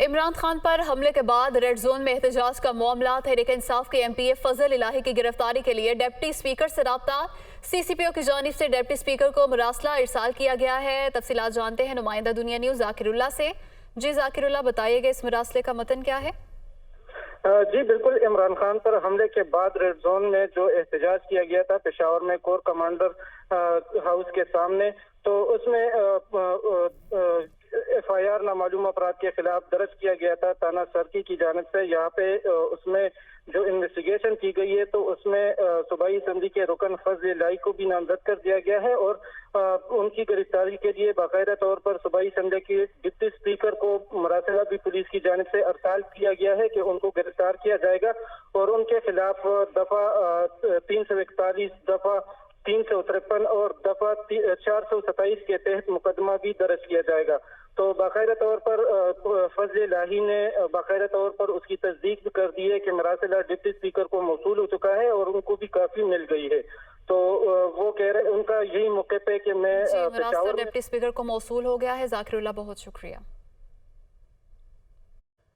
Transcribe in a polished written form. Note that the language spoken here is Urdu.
عمران خان پر حملے کے بعد ریڈ زون میں احتجاج کا معاملہ تحریک انصاف کے ایم پی اے فضل الہی کی گرفتاری کے لیے ڈپٹی اسپیکر سے رابطہ سی سی پی او کی جانب سے ڈپٹی اسپیکر کو مراسلہ ارسال کیا گیا ہے۔ تفصیلات جانتے ہیں نمائندہ دنیا نیوز ذاکر اللہ سے۔ جی ذاکر اللہ، بتائیے گا اس مراسلے کا متن کیا ہے؟ جی بالکل، عمران خان پر حملے کے بعد ریڈ زون میں جو احتجاج کیا گیا تھا پشاور میں کور کمانڈر ہاؤس کے سامنے، تو اس میں ایف آئی آر نامعلوم افراد کے خلاف درج کیا گیا تھا تانا سرکی کی جانب سے۔ یہاں پہ اس میں جو انویسٹیگیشن کی گئی ہے تو اس میں صوبائی اسمبلی کے رکن فضل الہی کو بھی نامزد کر دیا گیا ہے، اور ان کی گرفتاری کے لیے باقاعدہ طور پر صوبائی اسمبلی کے ڈپٹی اسپیکر کو مراسلہ بھی پولیس کی جانب سے ارسال کیا گیا ہے کہ ان کو گرفتار کیا جائے گا، اور ان کے خلاف دفعہ 341 دفعہ 353 اور دفعہ 427 کے تحت مقدمہ بھی درج کیا جائے گا۔ تو باقاعدہ طور پر فضل الہی نے باقاعدہ طور پر اس کی تصدیق کر دی ہے کہ مراسلہ ڈپٹی اسپیکر کو موصول ہو چکا ہے اور ان کو بھی کافی مل گئی ہے۔ تو وہ کہہ رہے ہیں، ان کا یہی موقع پہ کہ میں مراسلہ ڈپٹی اسپیکر کو موصول ہو گیا ہے۔ ذاکر اللہ، بہت شکریہ۔